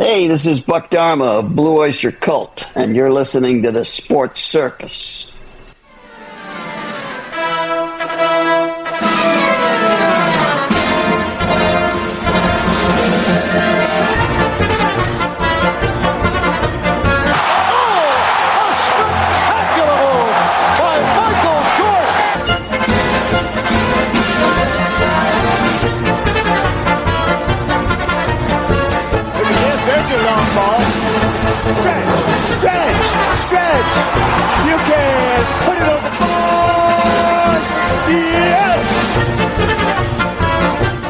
Hey, this is Buck Dharma of Blue Oyster Cult, and you're listening to the Sports Circus. You can put it on the board. Yes!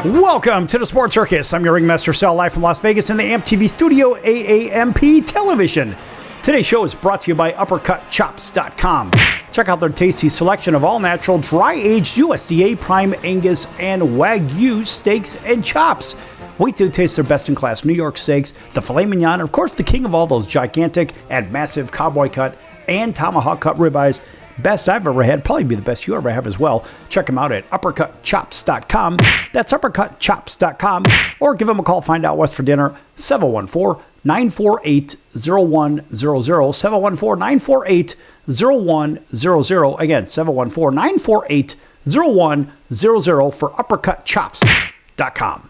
Welcome to the Sports Circus. I'm your ringmaster Sal, live from Las Vegas in the AMP TV studio, AAMP Television. Today's show is brought to you by UppercutChops.com. Check out their tasty selection of all-natural, dry-aged USDA Prime Angus and Wagyu steaks and chops. Wait till you taste their best-in-class New York steaks, the filet mignon, and of course the king of all those gigantic and massive cowboy cut and tomahawk cut ribeyes. Best I've ever had, probably be the best you ever have as well. Check them out at UppercutChops.com. That's UppercutChops.com. Or give them a call, find out what's for dinner, 714-948-0100, 714-948-0100. Again, 714-948-0100 for UppercutChops.com.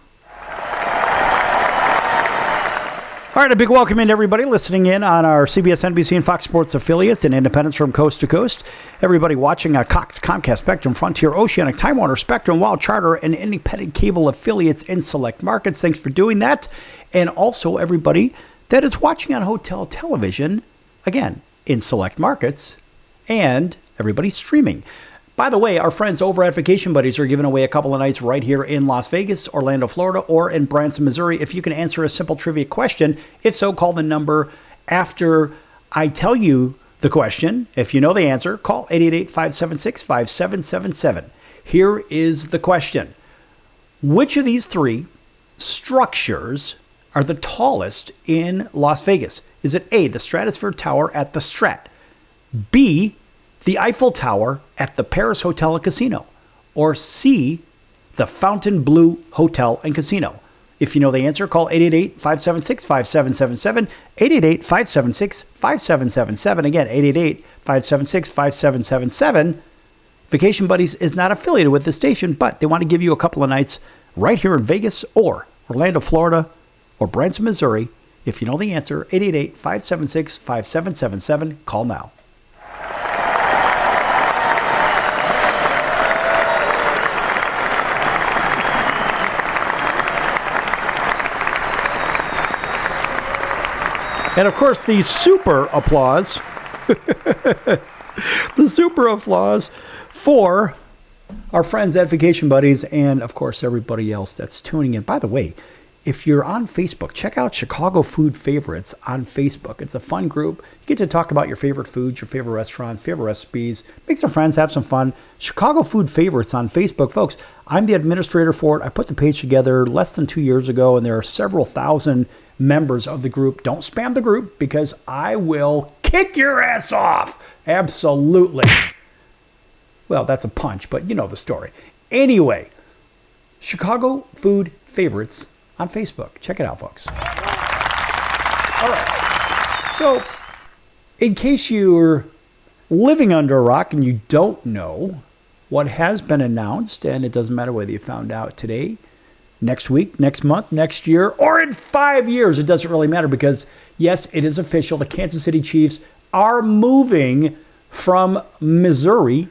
All right, a big welcome in to everybody listening in on our CBS, NBC, and Fox Sports affiliates and independents from coast to coast. Everybody watching Cox, Comcast, Spectrum, Frontier, Oceanic, Time Warner, Spectrum, Wild Charter, and independent cable affiliates in select markets. Thanks for doing that. And also everybody that is watching on hotel television, again, in select markets, and everybody streaming. By the way, our friends over at Vacation Buddies are giving away a couple of nights right here in Las Vegas, Orlando, Florida, or in Branson, Missouri. If you can answer a simple trivia question, if so, call the number after I tell you the question. If you know the answer, call 888-576-5777. Here is the question. Which of these three structures are the tallest in Las Vegas? Is it A, the Stratosphere Tower at the Strat, B, the Eiffel Tower at the Paris Hotel and Casino, or C, the Fontainebleau Hotel and Casino? If you know the answer, call 888-576-5777, 888-576-5777. Again, 888-576-5777. Vacation Buddies is not affiliated with the station, but they want to give you a couple of nights right here in Vegas or Orlando, Florida, or Branson, Missouri. If you know the answer, 888-576-5777. Call now. And of course, the super applause, for our friends at Vacation Buddies and, of course, everybody else that's tuning in. By the way, if you're on Facebook, check out Chicago Food Favorites on Facebook. It's a fun group. You get to talk about your favorite foods, your favorite restaurants, favorite recipes, make some friends, have some fun. Chicago Food Favorites on Facebook. Folks, I'm the administrator for it. I put the page together less than 2 years ago, and there are several thousand members of the group. Don't spam the group because I will kick your ass off. Absolutely. Well, that's a punch, but you know the story. Anyway, Chicago Food Favorites on Facebook. Check it out, folks. All right. So, in case you're living under a rock and you don't know what has been announced, and it doesn't matter whether you found out today, next week, next month, next year, or in 5 years, it doesn't really matter because, yes, it is official. The Kansas City Chiefs are moving from Missouri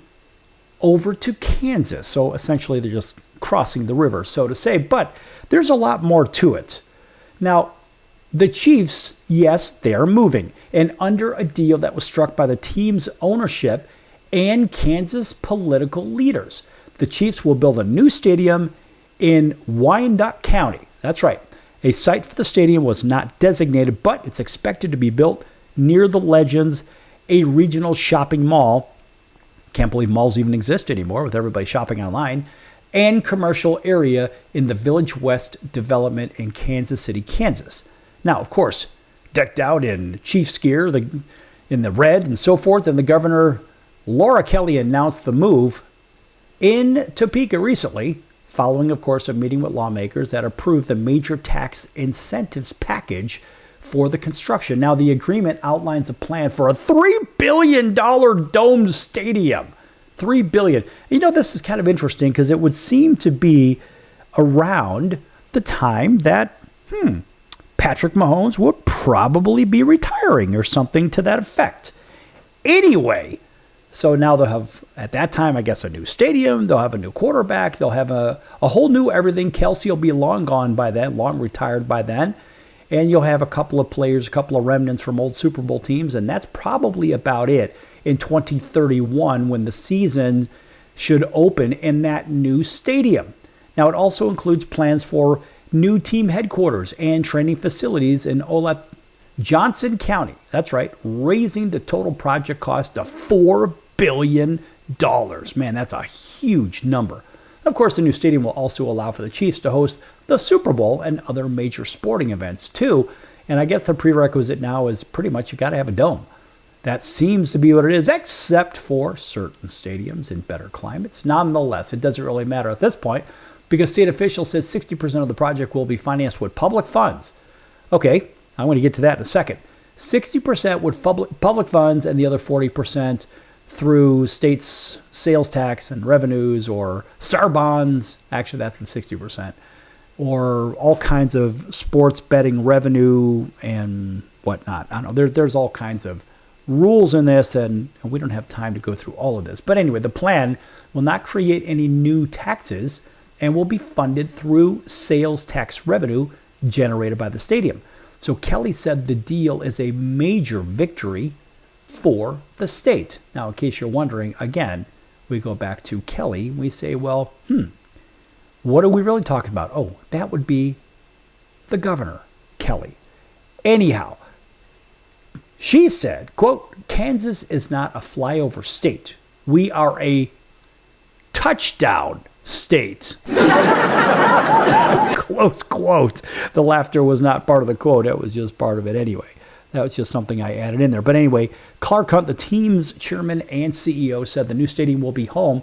over to Kansas. So essentially, they're just crossing the river, so to say. But there's a lot more to it. Now, the Chiefs, yes, they are moving. And under a deal that was struck by the team's ownership and Kansas political leaders. The Chiefs will build a new stadium in Wyandotte County. That's right. A site for the stadium was not designated, but it's expected to be built near the Legends, a regional shopping mall. Can't believe malls even exist anymore with everybody shopping online. And commercial area in the Village West development in Kansas City, Kansas. Now, of course, decked out in Chiefs gear, in the red and so forth, and the governor, Laura Kelly, announced the move in Topeka recently, following, of course, a meeting with lawmakers that approved the major tax incentives package for the construction. Now, the agreement outlines a plan for a $3 billion domed stadium. $3 billion. You know, this is kind of interesting because it would seem to be around the time that, Patrick Mahomes would probably be retiring or something to that effect. Anyway, so now they'll have, at that time, I guess, a new stadium. They'll have a new quarterback. They'll have a whole new everything. Kelsey will be long gone by then, long retired by then. And you'll have a couple of players, a couple of remnants from old Super Bowl teams. And that's probably about it in 2031 when the season should open in that new stadium. Now, it also includes plans for new team headquarters and training facilities in Olathe Johnson County. That's right, raising the total project cost to $4 billion. Man, that's a huge number. Of course, the new stadium will also allow for the Chiefs to host the Super Bowl and other major sporting events too. And I guess the prerequisite now is pretty much you got to have a dome. That seems to be what it is, except for certain stadiums in better climates. Nonetheless, it doesn't really matter at this point because state officials said 60% of the project will be financed with public funds. Okay, I'm going to get to that in a second. 60% with public funds and the other 40% through states' sales tax and revenues or STAR bonds. Actually, that's the 60%. Or all kinds of sports betting revenue and whatnot. I don't know. There's all kinds of rules in this, and we don't have time to go through all of this. But anyway, the plan will not create any new taxes and will be funded through sales tax revenue generated by the stadium. So Kelly said the deal is a major victory for the state. Now, in case you're wondering, again, we go back to Kelly. We say, well, what are we really talking about? Oh, that would be the governor, Kelly. Anyhow, she said, quote, Kansas is not a flyover state. We are a touchdown state. Close quote. The laughter was not part of the quote. It was just part of it anyway. That was just something I added in there. But anyway, Clark Hunt, the team's chairman and CEO, said the new stadium will be home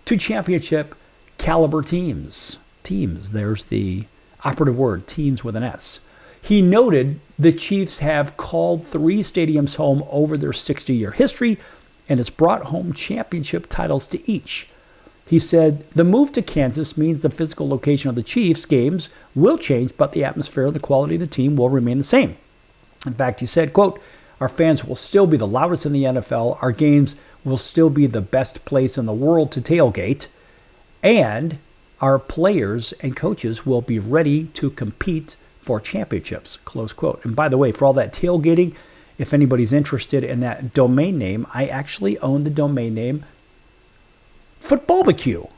to championship caliber teams. Teams, there's the operative word, teams with an S. He noted the Chiefs have called 3 stadiums home over their 60-year history and has brought home championship titles to each. He said, the move to Kansas means the physical location of the Chiefs games will change, but the atmosphere and the quality of the team will remain the same. In fact, he said, quote, our fans will still be the loudest in the NFL. Our games will still be the best place in the world to tailgate. And our players and coaches will be ready to compete for championships, close quote. And by the way, for all that tailgating, if anybody's interested in that domain name, I actually own the domain name Football BQ.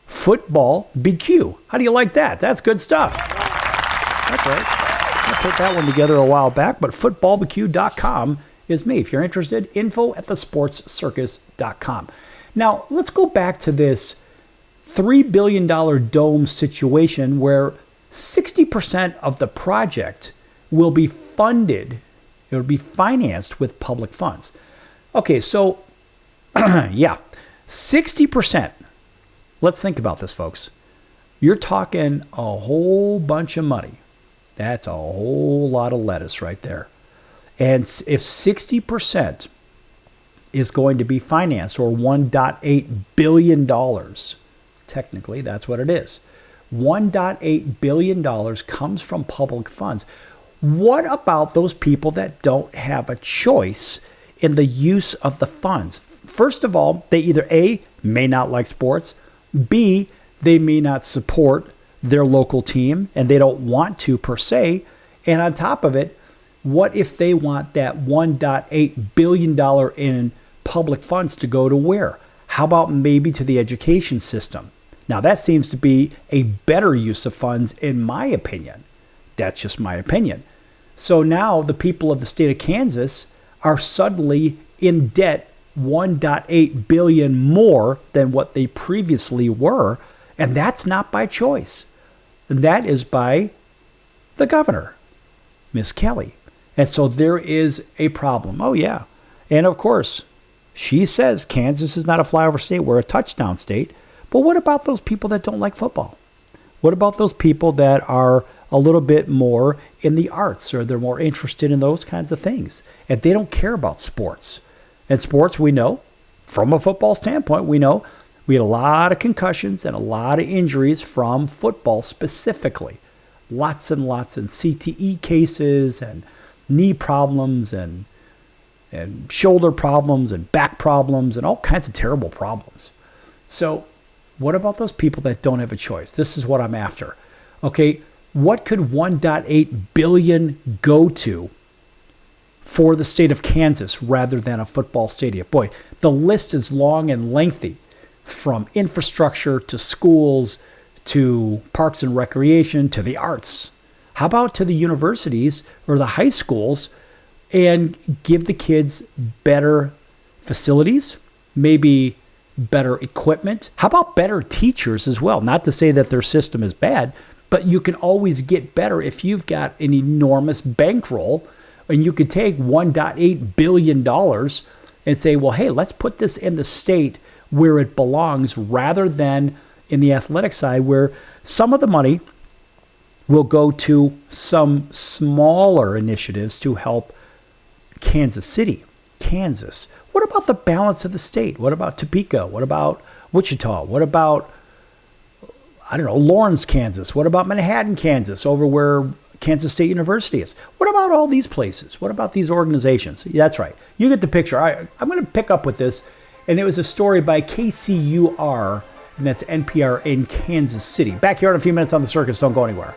Football BQ. How do you like that? That's good stuff. That's right. I put that one together a while back, but footballbq.com is me. If you're interested, info@thesportscircus.com. Now, let's go back to this $3 billion dome situation where 60% of the project will be funded. It will be financed with public funds. Okay, so, yeah, 60%. Let's think about this, folks. You're talking a whole bunch of money. That's a whole lot of lettuce right there. And if 60% is going to be financed, or $1.8 billion, technically that's what it is. $1.8 billion comes from public funds. What about those people that don't have a choice in the use of the funds? First of all, they either A, may not like sports, B, they may not support their local team and they don't want to per se. And on top of it, what if they want that $1.8 billion in public funds to go to where? How about maybe to the education system? Now, that seems to be a better use of funds, in my opinion. That's just my opinion. So now the people of the state of Kansas are suddenly in debt $1.8 billion more than what they previously were, and that's not by choice. And that is by the governor, Miss Kelly. And so there is a problem. Oh, yeah. And of course, she says Kansas is not a flyover state. We're a touchdown state. But what about those people that don't like football? What about those people that are a little bit more in the arts, or they're more interested in those kinds of things. And they don't care about sports. And sports, we know, from a football standpoint, we know we had a lot of concussions and a lot of injuries from football specifically. Lots and lots of CTE cases and knee problems and shoulder problems and back problems and all kinds of terrible problems. So what about those people that don't have a choice? This is what I'm after. Okay, what could $1.8 billion go to for the state of Kansas rather than a football stadium? Boy, the list is long and lengthy, from infrastructure to schools to parks and recreation to the arts. How about to the universities or the high schools, and give the kids better facilities, maybe better equipment? How about better teachers as well? Not to say that their system is bad, but you can always get better if you've got an enormous bankroll, and you could take $1.8 billion and say, well, hey, let's put this in the state where it belongs, rather than in the athletic side, where some of the money will go to some smaller initiatives to help Kansas City, Kansas. What about the balance of the state? What about Topeka? What about Wichita? What about, I don't know, Lawrence, Kansas? What about Manhattan, Kansas, over where Kansas State University is? What about all these places? What about these organizations? That's right. You get the picture. All right, I'm going to pick up with this. And it was a story by KCUR, and that's NPR in Kansas City. Back here in a few minutes on The Circus. Don't go anywhere.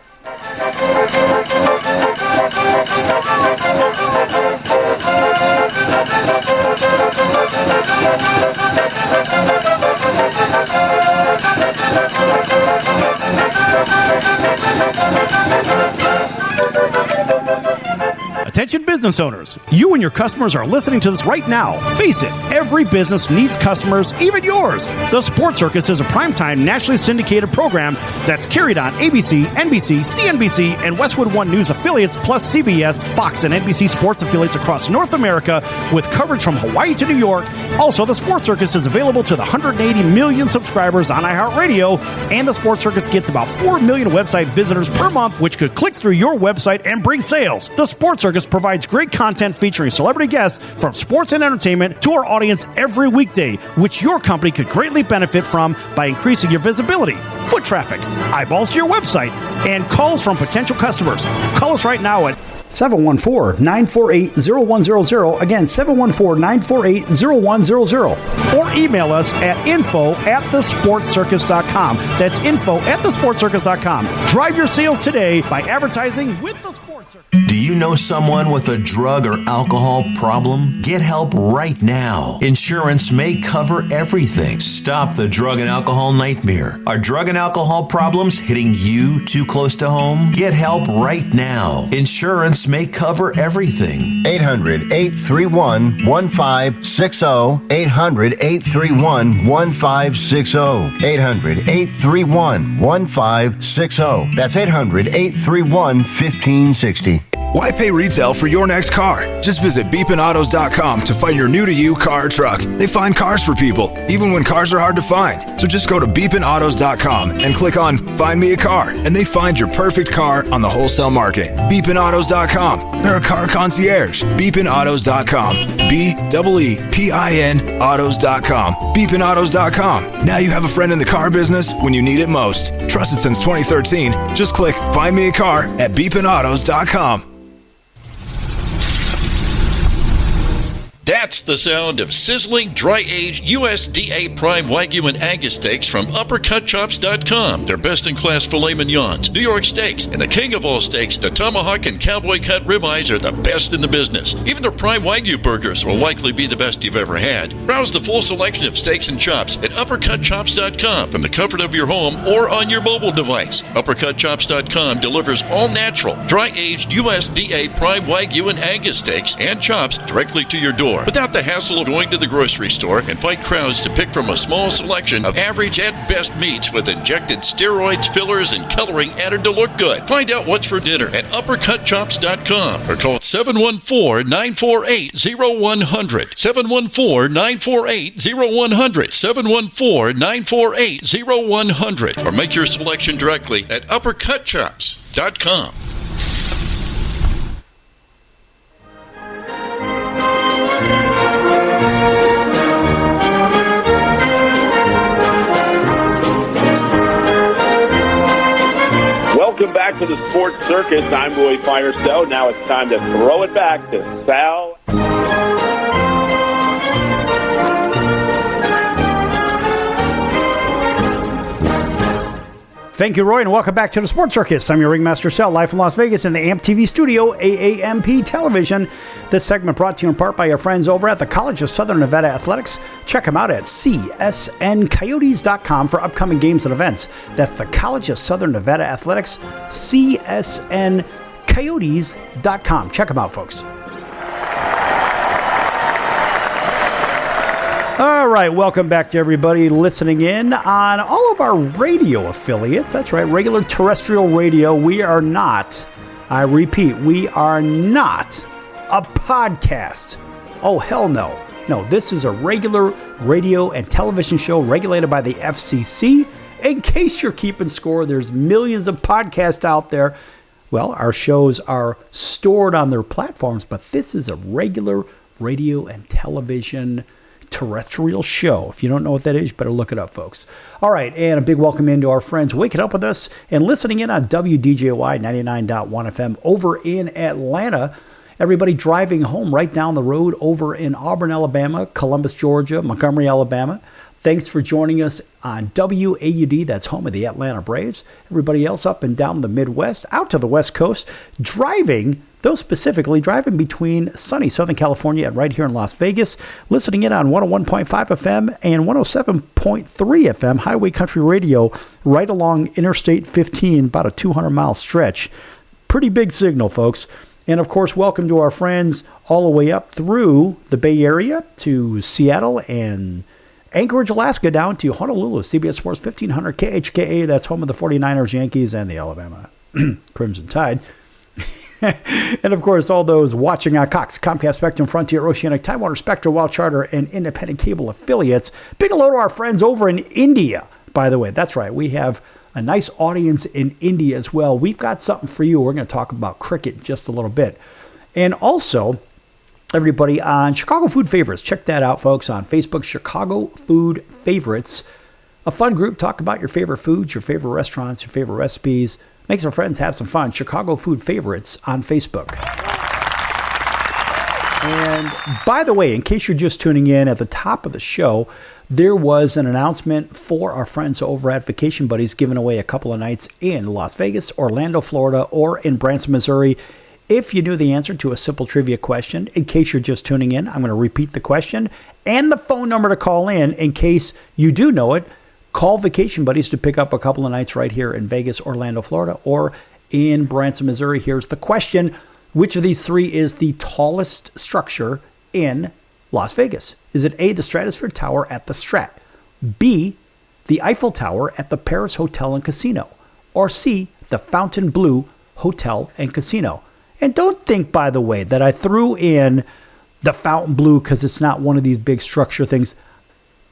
Attention business owners, you and your customers are listening to this right now. Face it, every business needs customers, even yours. The Sports Circus is a primetime nationally syndicated program that's carried on ABC, NBC, CNBC, and Westwood One News affiliates, plus CBS, Fox, and NBC sports affiliates across North America, with coverage from Hawaii to New York. Also, the Sports Circus is available to the 180 million subscribers on iHeartRadio, and the Sports Circus gets about 4 million website visitors per month, which could click through your website and bring sales. The Sports Circus provides great content featuring celebrity guests from sports and entertainment to our audience every weekday, which your company could greatly benefit from by increasing your visibility, foot traffic, eyeballs to your website, and calls from potential customers. Call us right now at 714-948-0100. Again, 714-948-0100. Or email us at info@thesportscircus.com. That's info@thesportscircus.com. Drive your sales today by advertising with the Sports Circus. Do you know someone with a drug or alcohol problem? Get help right now. Insurance may cover everything. Stop the drug and alcohol nightmare. Are drug and alcohol problems hitting you too close to home? Get help right now. Insurance may cover everything. 800-831-1560. 800-831-1560. 800-831-1560. That's 800-831-1560. Why pay retail for your next car? Just visit beepinautos.com to find your new-to-you car or truck. They find cars for people, even when cars are hard to find. So just go to beepinautos.com and click on Find Me a Car, and they find your perfect car on the wholesale market. beepinautos.com. They're a car concierge. beepinautos.com. BEEPIN autos.com. beepinautos.com. Now you have a friend in the car business when you need it most. Trusted since 2013. Just click Find Me a Car at beepinautos.com. That's the sound of sizzling, dry-aged USDA Prime Wagyu and Angus steaks from UppercutChops.com. Their best-in-class filet mignons, New York steaks, and the king of all steaks, the tomahawk and cowboy cut ribeyes, are the best in the business. Even their Prime Wagyu burgers will likely be the best you've ever had. Browse the full selection of steaks and chops at UppercutChops.com from the comfort of your home or on your mobile device. UppercutChops.com delivers all natural, dry-aged USDA Prime Wagyu and Angus steaks and chops directly to your door. store without the hassle of going to the grocery store and fight crowds to pick from a small selection of average at best meats with injected steroids, fillers, and coloring added to look good. Find out what's for dinner at uppercutchops.com or call 714-948-0100. 714-948-0100. 714-948-0100. Or make your selection directly at uppercutchops.com. Welcome back to the Sports Circus. I'm Roy Firestone. Now it's time to throw it back to Sal. Thank you, Roy, and welcome back to the Sports Circus. I'm your ringmaster, Sal, live from Las Vegas in the AMP TV studio, AAMP Television. This segment brought to you in part by our friends over at the College of Southern Nevada Athletics. Check them out at csncoyotes.com for upcoming games and events. That's the College of Southern Nevada Athletics, csncoyotes.com. Check them out, folks. All right, welcome back to everybody listening in on all of our radio affiliates. That's right, regular terrestrial radio. We are not, I repeat, we are not a podcast. Oh, hell no. No, this is a regular radio and television show regulated by the FCC. In case you're keeping score, there's millions of podcasts out there. Well, our shows are stored on their platforms, but this is a regular radio and television terrestrial show. If you don't know what that is, you better look it up, folks. All right, and a big welcome in to our friends waking up with us and listening in on WDJY 99.1 FM over in Atlanta. Everybody driving home right down the road over in Auburn, Alabama, Columbus, Georgia, Montgomery, Alabama. Thanks for joining us on WAUD, that's home of the Atlanta Braves. Everybody else up and down the Midwest, out to the West Coast, driving, those specifically driving between sunny Southern California and right here in Las Vegas, listening in on 101.5 FM and 107.3 FM, Highway Country Radio, right along Interstate 15, about a 200-mile stretch. Pretty big signal, folks. And, of course, welcome to our friends all the way up through the Bay Area to Seattle and Anchorage, Alaska, down to Honolulu, CBS Sports 1500 KHKA. That's home of the 49ers, Yankees, and the Alabama Crimson Tide. And, of course, all those watching on Cox, Comcast, Spectrum, Frontier, Oceanic, Time Warner, Spectra, Wild Charter, and independent cable affiliates. Big hello to our friends over in India, by the way. That's right. We have a nice audience in India as well. We've got something for you. We're going to talk about cricket in just a little bit. And also, everybody on Chicago Food Favorites. Check that out, folks, on Facebook, Chicago Food Favorites. A fun group. Talk about your favorite foods, your favorite restaurants, your favorite recipes. Make some friends, have some fun. Chicago Food Favorites on Facebook. And by the way, in case you're just tuning in, at the top of the show, there was an announcement for our friends over at Vacation Buddies giving away a couple of nights in Las Vegas, Orlando, Florida, or in Branson, Missouri. If you knew the answer to a simple trivia question, in case you're just tuning in, I'm going to repeat the question and the phone number to call in case you do know it. Call Vacation Buddies to pick up a couple of nights right here in Vegas, Orlando, Florida, or in Branson, Missouri. Here's the question. Which of these three is the tallest structure in Las Vegas? Is it A, the Stratosphere Tower at the Strat, B, the Eiffel Tower at the Paris Hotel and Casino, or C, the Fontainebleau Hotel and Casino? And don't think, by the way, that I threw in the Fontainebleau because it's not one of these big structure things.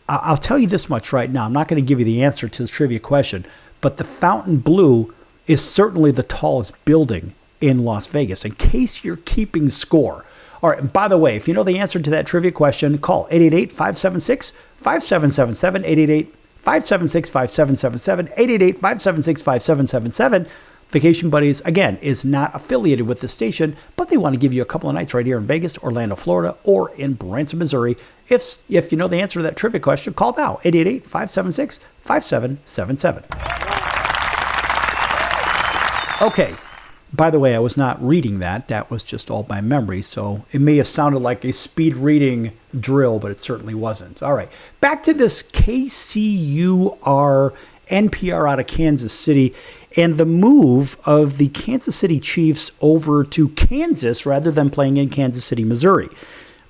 I'll tell you this much right now. I'm not going to give you the answer to this trivia question, but the Fontainebleau is certainly the tallest building in Las Vegas, in case you're keeping score. All right, and by the way, if you know the answer to that trivia question, call 888-576-5777, 888-576-5777, 888-576-5777. Vacation Buddies, again, is not affiliated with the station, but they want to give you a couple of nights right here in Vegas, Orlando, Florida, or in Branson, Missouri. If you know the answer to that trivia question, call now, 888-576-5777. Okay, by the way, I was not reading that. That was just all by memory, so it may have sounded like a speed reading drill, but it certainly wasn't. All right, back to this KCUR NPR out of Kansas City and the move of the Kansas City Chiefs over to Kansas rather than playing in Kansas City, Missouri.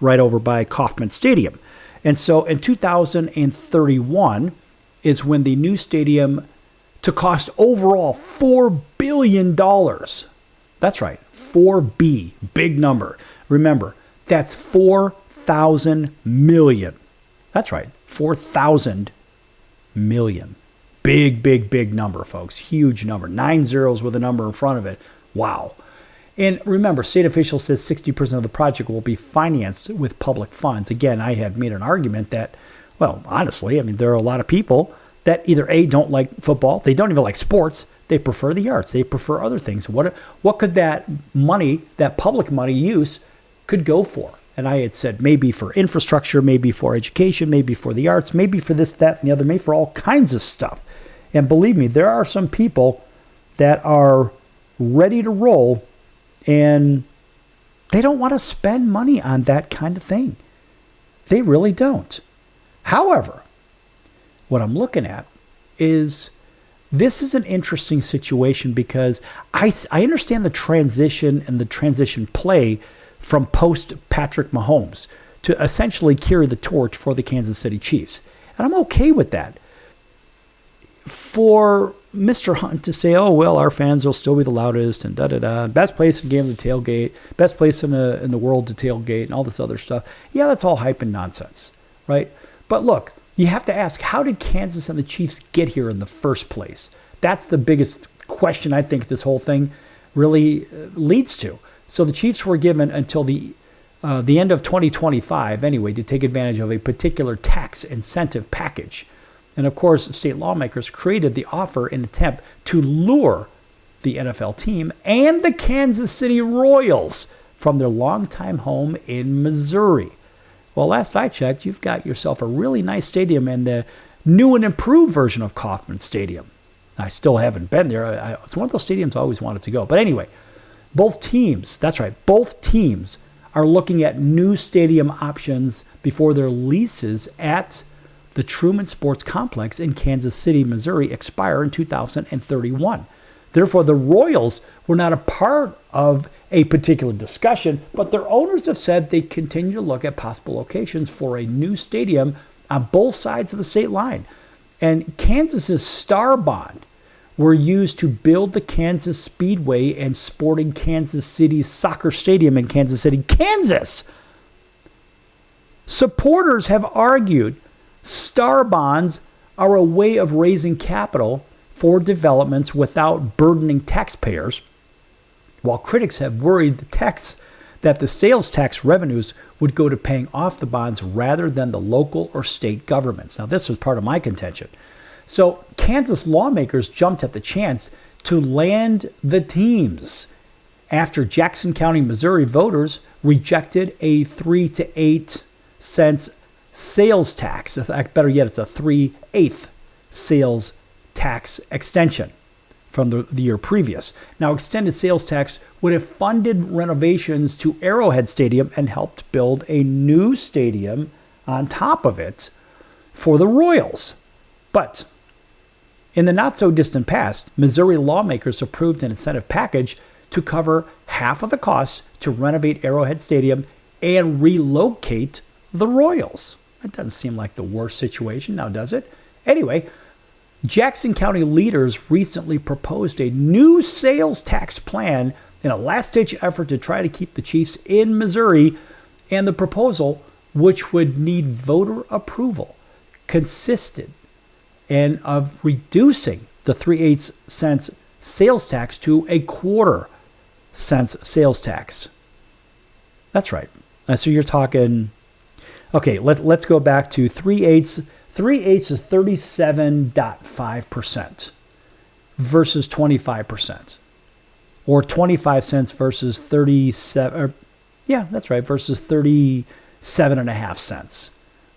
right over by Kauffman Stadium. And so in 2031 is when the new stadium, to cost overall $4 billion. That's right, 4B, big number. Remember, that's 4,000 million. That's right, 4,000 million. Big, big, big number, folks. Huge number. 9 zeros with a number in front of it. Wow. And remember, state officials says 60% of the project will be financed with public funds. Again, I had made an argument that, well, honestly, I mean, there are a lot of people that either A, don't like football, they don't even like sports, they prefer the arts, they prefer other things. What could that money, that public money use, could go for? And I had said maybe for infrastructure, maybe for education, maybe for the arts, maybe for this, that, and the other, maybe for all kinds of stuff. And believe me, there are some people that are ready to roll and they don't want to spend money on that kind of thing. They really don't. However, what I'm looking at is this is an interesting situation because I understand the transition and the transition play from post Patrick Mahomes to essentially carry the torch for the Kansas City Chiefs. And I'm okay with that. For Mr. Hunt to say, oh, well, our fans will still be the loudest and da-da-da, best place in the game to tailgate, best place in the world to tailgate and all this other stuff. Yeah, that's all hype and nonsense, right? But look, you have to ask, how did Kansas and the Chiefs get here in the first place? That's the biggest question I think this whole thing really leads to. So the Chiefs were given until the end of 2025 anyway to take advantage of a particular tax incentive package. And of course, state lawmakers created the offer in an attempt to lure the NFL team and the Kansas City Royals from their longtime home in Missouri. Well, last I checked, you've got yourself a really nice stadium in the new and improved version of Kauffman Stadium. I still haven't been there. It's one of those stadiums I always wanted to go. But anyway, both teams, that's right, both teams are looking at new stadium options before their leases at the Truman Sports Complex in Kansas City, Missouri expire in 2031. Therefore, the Royals were not a part of a particular discussion, but their owners have said they continue to look at possible locations for a new stadium on both sides of the state line. And Kansas's Star Bond were used to build the Kansas Speedway and Sporting Kansas City's soccer stadium in Kansas City, Kansas. Supporters have argued Star Bonds are a way of raising capital for developments without burdening taxpayers, while critics have worried that the sales tax revenues would go to paying off the bonds rather than the local or state governments. Now, this was part of my contention. So Kansas lawmakers jumped at the chance to land the teams after Jackson County, Missouri voters rejected a 3 to 8 cents sales tax. Better yet, it's a 3/8 sales tax extension from the year previous. Now, extended sales tax would have funded renovations to Arrowhead Stadium and helped build a new stadium on top of it for the Royals. But in the not-so-distant past, Missouri lawmakers approved an incentive package to cover half of the costs to renovate Arrowhead Stadium and relocate the Royals. That doesn't seem like the worst situation now, does it? Anyway, Jackson County leaders recently proposed a new sales tax plan in a last-ditch effort to try to keep the Chiefs in Missouri, and the proposal, which would need voter approval, consisted of reducing the 3/8 cents sales tax to a 1/4 cents sales tax. That's right. So you're talking... Okay, let's go back to 3/8. 3/8 is 37.5% versus 25%. Or 25 cents versus 37, that's right, versus 37.5 cents.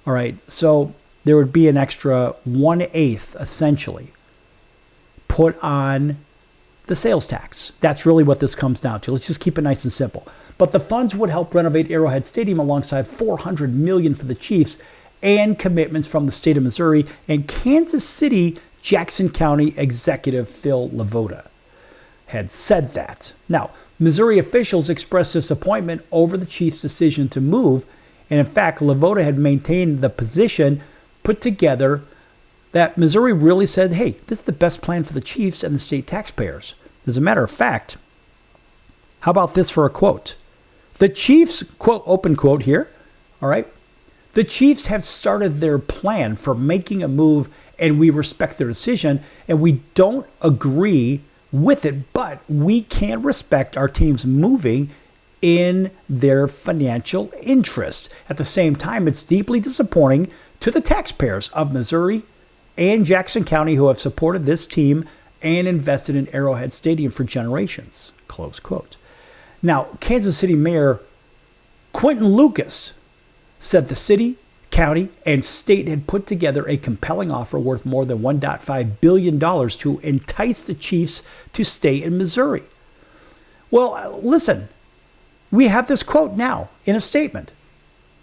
All right, so there would be an extra 1/8 essentially put on the sales tax. That's really what this comes down to. Let's just keep it nice and simple. But the funds would help renovate Arrowhead Stadium alongside $400 million for the Chiefs and commitments from the state of Missouri and Kansas City Jackson County Executive Phil Lavoda had said that. Now, Missouri officials expressed disappointment over the Chiefs' decision to move And in fact, Lavoda had maintained the position put together that Missouri really said, hey, this is the best plan for the Chiefs and the state taxpayers. As a matter of fact, how about this for a quote? The Chiefs, quote, open quote here, all right? The Chiefs have started their plan for making a move, and we respect their decision, and we don't agree with it, but we can respect our teams moving in their financial interest. At the same time, it's deeply disappointing to the taxpayers of Missouri and Jackson County who have supported this team and invested in Arrowhead Stadium for generations, close quote. Now, Kansas City Mayor Quentin Lucas said the city, county, and state had put together a compelling offer worth more than $1.5 billion to entice the Chiefs to stay in Missouri. Well, listen, we have this quote now in a statement.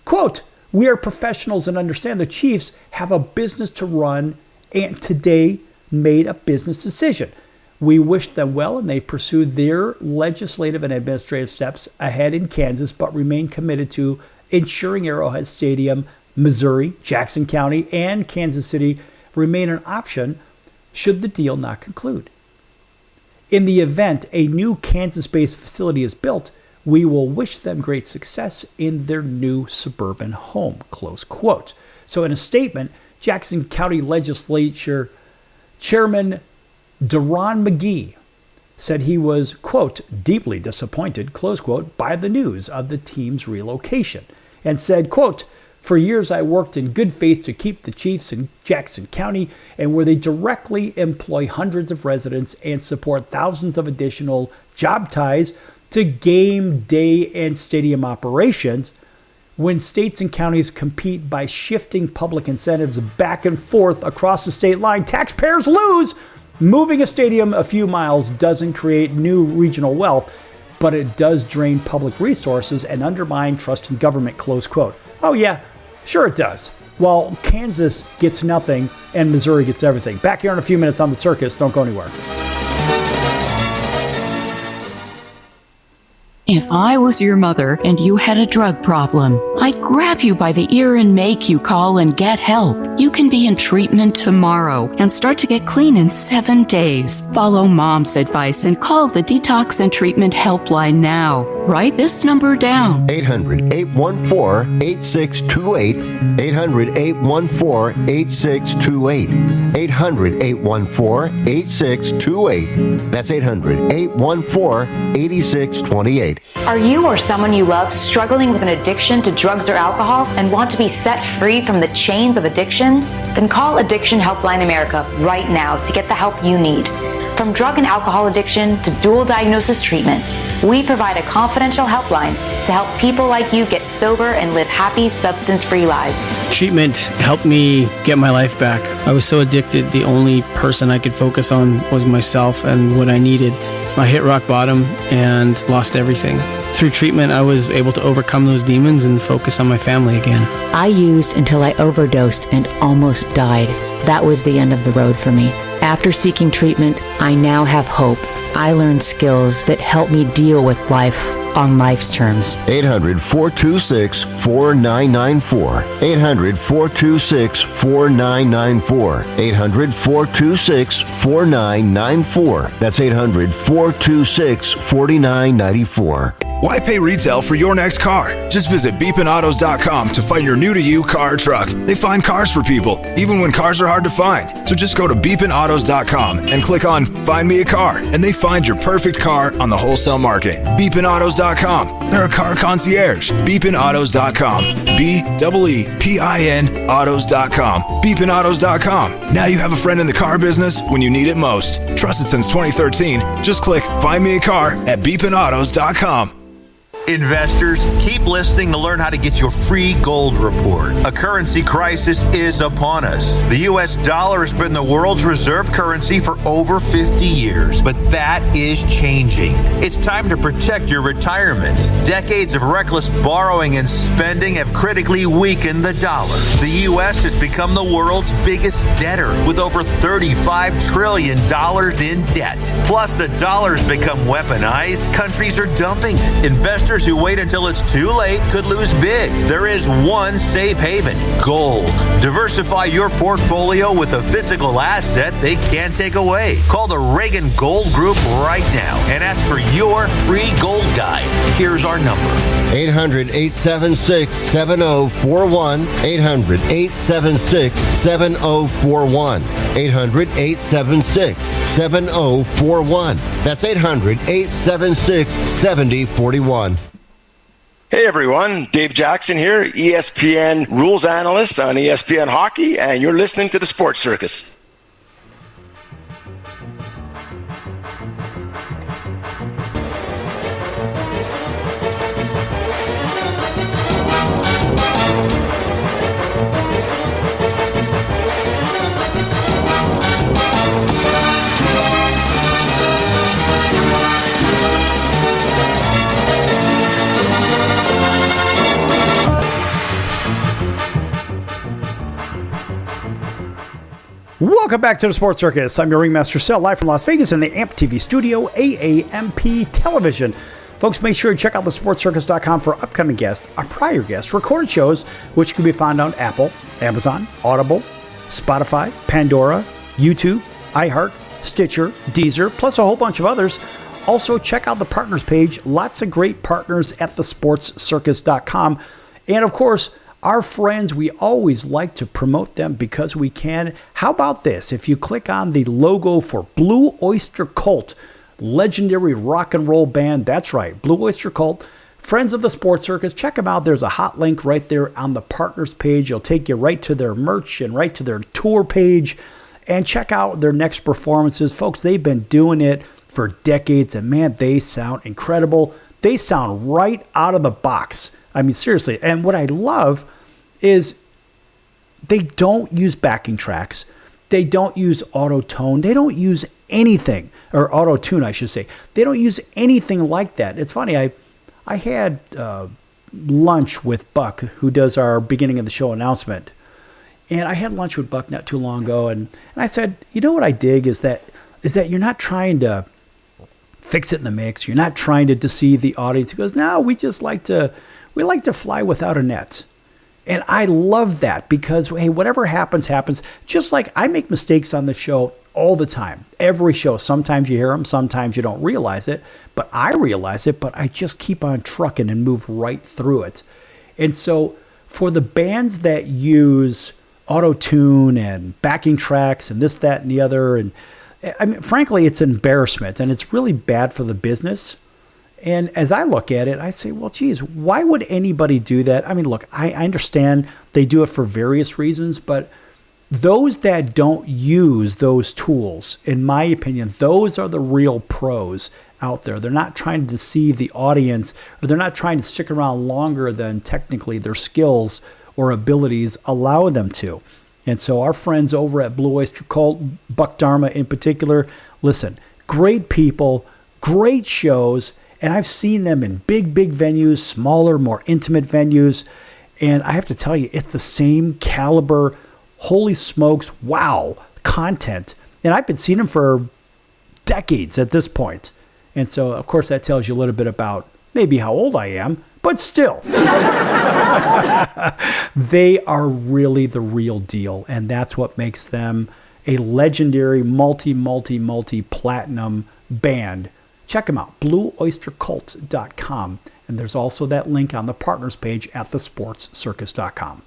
Quote, we are professionals and understand the Chiefs have a business to run and today made a business decision. We wish them well and they pursue their legislative and administrative steps ahead in Kansas, but remain committed to ensuring Arrowhead Stadium, Missouri, Jackson County, and Kansas City remain an option should the deal not conclude. In the event a new Kansas-based facility is built, we will wish them great success in their new suburban home, close quote. So in a statement, Jackson County Legislature Chairman Deron McGee said he was, quote, deeply disappointed, close quote, by the news of the team's relocation, and said, quote, for years I worked in good faith to keep the Chiefs in Jackson County, and where they directly employ hundreds of residents and support thousands of additional job ties to game day and stadium operations. When states and counties compete by shifting public incentives back and forth across the state line, taxpayers lose. Moving a stadium a few miles doesn't create new regional wealth, but it does drain public resources and undermine trust in government, close quote. Oh yeah, sure it does. While Kansas gets nothing and Missouri gets everything. Back here in a few minutes on The Circus. Don't go anywhere. If I was your mother and you had a drug problem, I'd grab you by the ear and make you call and get help. You can be in treatment tomorrow and start to get clean in 7 days. Follow Mom's advice and call the Detox and Treatment Helpline now. Write this number down. 800-814-8628. 800-814-8628. 800-814-8628. That's 800-814-8628. Are you or someone you love struggling with an addiction to drugs or alcohol and want to be set free from the chains of addiction? Then call Addiction Helpline America right now to get the help you need. From drug and alcohol addiction to dual diagnosis treatment, we provide a confidential helpline to help people like you get sober and live happy, substance-free lives. Treatment helped me get my life back. I was so addicted, the only person I could focus on was myself and what I needed. I hit rock bottom and lost everything. Through treatment, I was able to overcome those demons and focus on my family again. I used until I overdosed and almost died. That was the end of the road for me. After seeking treatment, I now have hope. I learned skills that help me deal with life on life's terms. 800-426-4994. 800-426-4994. 800-426-4994. That's 800-426-4994. Why pay retail for your next car? Just visit beepinautos.com to find your new-to-you car or truck. They find cars for people, even when cars are hard to find. So just go to beepinautos.com and click on Find Me a Car, and they find your perfect car on the wholesale market. Beepinautos.com. They're a car concierge. Beepinautos.com. BEEPIN autos.com. Beepinautos.com. Now you have a friend in the car business when you need it most. Trusted since 2013. Just click Find Me a Car at beepinautos.com. Investors, keep listening to learn how to get your free gold report. A currency crisis is upon us. The U.S. dollar has been the world's reserve currency for over 50 years, but that is changing. It's time to protect your retirement. Decades of reckless borrowing and spending have critically weakened the dollar. The U.S. has become the world's biggest debtor with over $35 trillion in debt. Plus, the dollar's become weaponized. Countries are dumping it. Investors Bettors who wait until it's too late could lose big. There is one safe haven, gold. Diversify your portfolio with a physical asset they can't take away. Call the Reagan Gold Group right now and ask for your free gold guide. Here's our number. 800-876-7041. 800-876-7041. 800-876-7041. That's 800-876-7041. Hey everyone, Dave Jackson here, ESPN rules analyst on ESPN Hockey, and you're listening to the Sports Circus. Welcome back to the Sports Circus. I'm your ringmaster, Sal, live from Las Vegas in the AMP TV studio, AAMP television. Folks, make sure to check out thesportscircus.com for upcoming guests, our prior guests, recorded shows, which can be found on Apple, Amazon, Audible, Spotify, Pandora, YouTube, iHeart, Stitcher, Deezer, plus a whole bunch of others. Also, check out the partners page. Lots of great partners at thesportscircus.com. And of course, our friends, we always like to promote them because we can. How about this? If you click on the logo for Blue Oyster Cult, legendary rock and roll band, that's right, Blue Oyster Cult, friends of the Sports Circus, check them out. There's a hot link right there on the partners page. It'll take you right to their merch and right to their tour page. And check out their next performances. Folks, they've been doing it for decades, and man, they sound incredible. They sound right out of the box. I mean, seriously. And what I love is they don't use backing tracks. They don't use auto-tone. They don't use anything, or auto-tune, I should say. They don't use anything like that. It's funny, I had lunch with Buck, who does our beginning of the show announcement. And I had lunch with Buck not too long ago, and I said, you know what I dig is that you're not trying to fix it in the mix. You're not trying to deceive the audience. He goes, no, we like to fly without a net. And I love that because, hey, whatever happens, happens. Just like I make mistakes on the show all the time. Every show. Sometimes you hear them. Sometimes you don't realize it. But I realize it, but I just keep on trucking and move right through it. And so for the bands that use auto-tune and backing tracks and this, that, and the other, and I mean, frankly, it's an embarrassment. And it's really bad for the business. And as I look at it, I say, well, geez, why would anybody do that? I mean, look, I understand they do it for various reasons, but those that don't use those tools, in my opinion, those are the real pros out there. They're not trying to deceive the audience, or they're not trying to stick around longer than technically their skills or abilities allow them to. And so our friends over at Blue Oyster Cult, Buck Dharma in particular, listen, great people, great shows. And I've seen them in big venues, smaller, more intimate venues. And I have to tell you, it's the same caliber, holy smokes, wow, content. And I've been seeing them for decades at this point. And so, of course, that tells you a little bit about maybe how old I am, but still. They are really the real deal. And that's what makes them a legendary multi-platinum band. Check them out, blueoystercult.com. And there's also that link on the partners page at thesportscircus.com.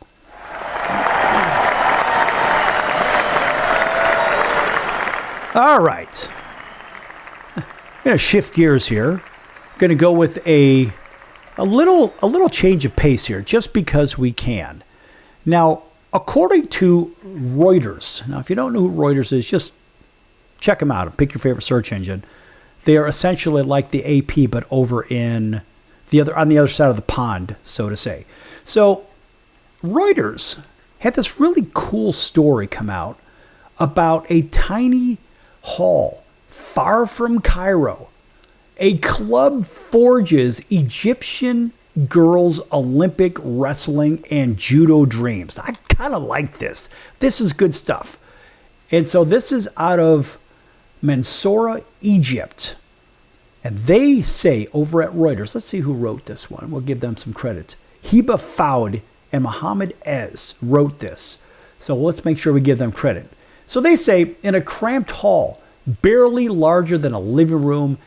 All right. I'm going to shift gears here. I'm going to go with a little change of pace here, just because we can. Now, according to Reuters, now if you don't know who Reuters is, just check them out and pick your favorite search engine. They are essentially like the AP, but over on the other side of the pond, so to say. So Reuters had this really cool story come out about a tiny hall far from Cairo. A club forges Egyptian girls' Olympic wrestling and judo dreams. I kind of like this. This is good stuff. And so this is out of Mansoura, Egypt. And they say over at Reuters, let's see who wrote this one. We'll give them some credit. Hiba Fowd and Mohammed Ez wrote this. So let's make sure we give them credit. So they say, in a cramped hall, barely larger than a living room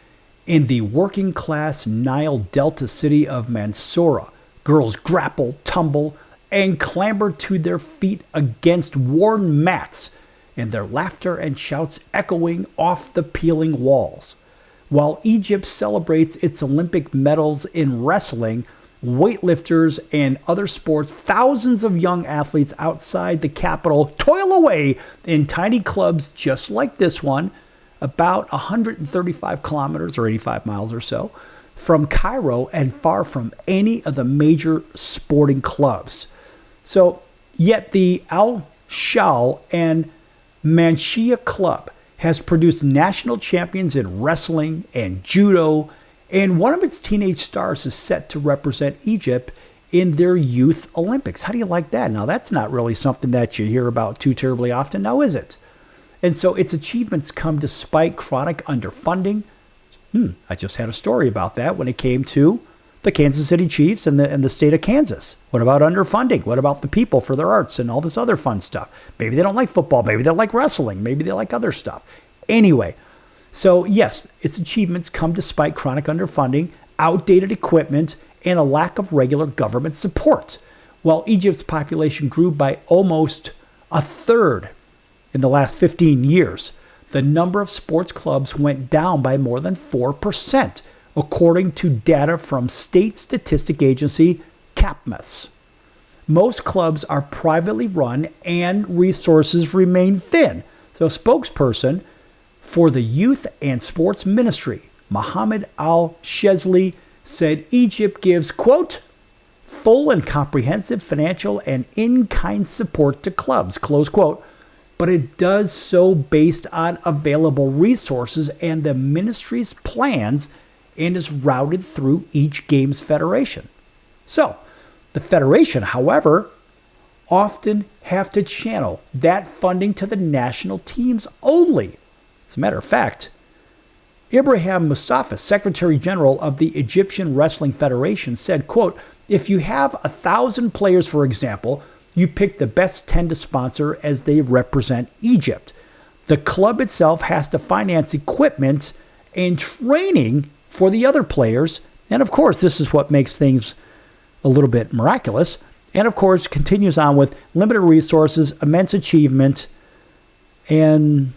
in the working class Nile Delta city of Mansoura, girls grapple, tumble, and clamber to their feet against worn mats, and their laughter and shouts echoing off the peeling walls. While Egypt celebrates its Olympic medals in wrestling, weightlifters, and other sports, thousands of young athletes outside the capital toil away in tiny clubs just like this one, about 135 kilometers or 85 miles or so from Cairo and far from any of the major sporting clubs. So, yet the Al Shal and Manshia Club has produced national champions in wrestling and judo, and one of its teenage stars is set to represent Egypt in their youth Olympics. How do you like that? Now, that's not really something that you hear about too terribly often, now is it? And so its achievements come despite chronic underfunding. I just had a story about that when it came to the Kansas City Chiefs and the state of Kansas. What about underfunding? What about the people for their arts and all this other fun stuff? Maybe they don't like football. Maybe they like wrestling. Maybe they like other stuff. Anyway, so yes, its achievements come despite chronic underfunding, outdated equipment, and a lack of regular government support. While Egypt's population grew by almost a third in the last 15 years, the number of sports clubs went down by more than 4%, according to data from state statistic agency CAPMAS. Most clubs are privately run and resources remain thin. So a spokesperson for the Youth and Sports Ministry, Mohammed Al-Shezli, said Egypt gives, quote, full and comprehensive financial and in-kind support to clubs, close quote, but it does so based on available resources and the ministry's plans and is routed through each game's federation. So, the federation, however, often have to channel that funding to the national teams only. As a matter of fact, Ibrahim Mustafa, Secretary General of the Egyptian Wrestling Federation, said, quote, if you have 1,000 players, for example, you pick the best 10 to sponsor as they represent Egypt. The club itself has to finance equipment and training for the other players. And of course, this is what makes things a little bit miraculous. And of course, continues on with limited resources, immense achievement, and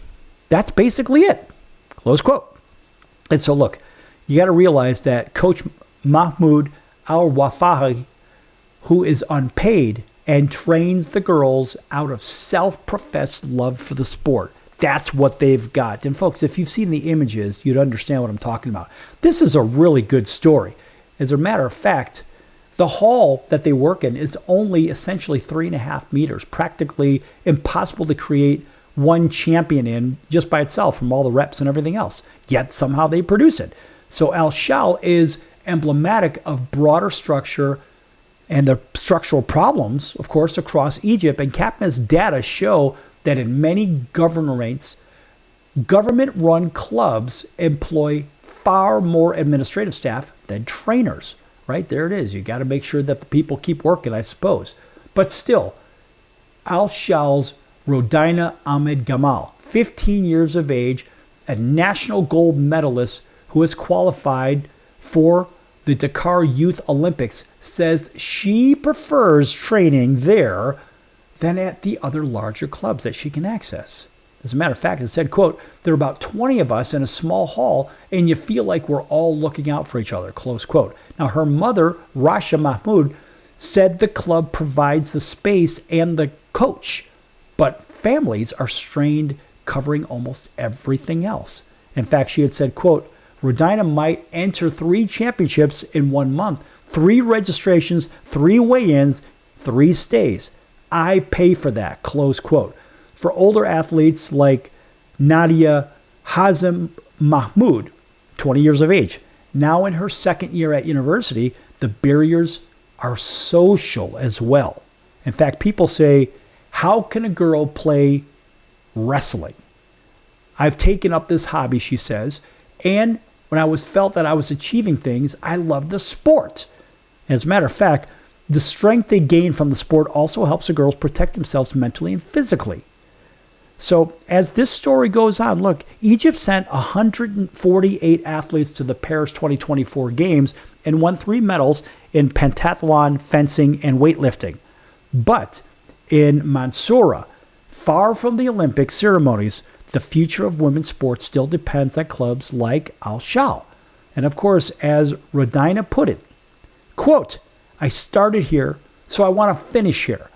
that's basically it. Close quote. And so look, you got to realize that Coach Mahmoud Al-Wafahi, who is unpaid and trains the girls out of self-professed love for the sport. That's what they've got. And folks, if you've seen the images, you'd understand what I'm talking about. This is a really good story. As a matter of fact, the hall that they work in is only essentially 3.5 meters, practically impossible to create one champion in just by itself from all the reps and everything else. Yet somehow they produce it. So Al Shal is emblematic of broader structure and the structural problems, of course, across Egypt. And CAPMA's data show that in many governorates, government-run clubs employ far more administrative staff than trainers. Right, there it is. You got to make sure that the people keep working, I suppose. But still, Al Shal's Rodina Ahmed Gamal, 15 years of age, a national gold medalist who has qualified for the Dakar Youth Olympics, says she prefers training there than at the other larger clubs that she can access. As a matter of fact, it said, quote, there are about 20 of us in a small hall and you feel like we're all looking out for each other, close quote. Now, her mother, Rasha Mahmoud, said the club provides the space and the coach, but families are strained covering almost everything else. In fact, she had said, quote, Rodina might enter 3 championships in 1 month, 3 registrations, 3 weigh-ins, 3 stays. I pay for that, close quote. For older athletes like Nadia Hazem Mahmoud, 20 years of age, now in her second year at university, the barriers are social as well. In fact, people say, how can a girl play wrestling? I've taken up this hobby, she says, and when I felt that I was achieving things, I loved the sport. As a matter of fact, the strength they gain from the sport also helps the girls protect themselves mentally and physically. So as this story goes on, look, Egypt sent 148 athletes to the Paris 2024 Games and won 3 medals in pentathlon, fencing, and weightlifting. But in Mansoura, far from the Olympic ceremonies, the future of women's sports still depends on clubs like Al Shal. And of course, as Rodina put it, quote, I started here, so I want to finish here.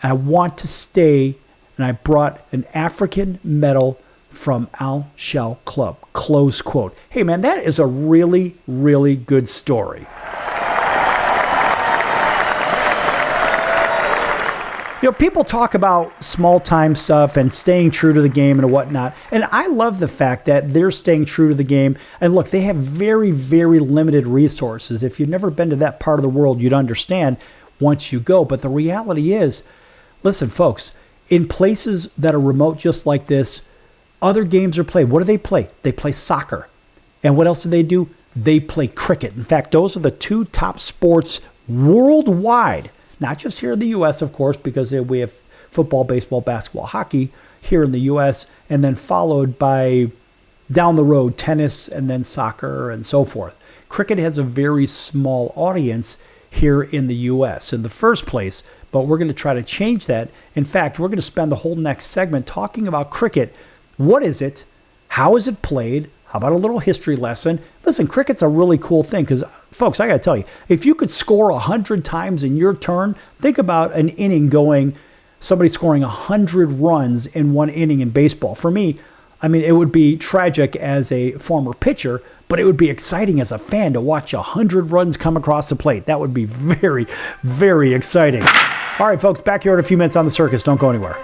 I want to stay, and I brought an African medal from Al Shal Club, close quote. Hey, man, that is a really, really good story. You know, people talk about small-time stuff and staying true to the game and whatnot, and I love the fact that they're staying true to the game. And look, they have very, very limited resources. If you've never been to that part of the world, you'd understand once you go. But the reality is, listen, folks, in places that are remote just like this, other games are played. What do they play? They play soccer. And what else do? They play cricket. In fact, those are the 2 top sports worldwide. Not just here in the U.S., of course, because we have football, baseball, basketball, hockey here in the U.S., and then followed by, down the road, tennis, and then soccer, and so forth. Cricket has a very small audience here in the U.S. in the first place, but we're going to try to change that. In fact, we're going to spend the whole next segment talking about cricket. What is it? How is it played? How about a little history lesson? Listen, cricket's a really cool thing because, folks, I got to tell you, if you could score 100 times in your turn, think about an inning somebody scoring 100 runs in one inning in baseball. For me, I mean, it would be tragic as a former pitcher, but it would be exciting as a fan to watch 100 runs come across the plate. That would be very, very exciting. All right, folks, back here in a few minutes on The Circus. Don't go anywhere.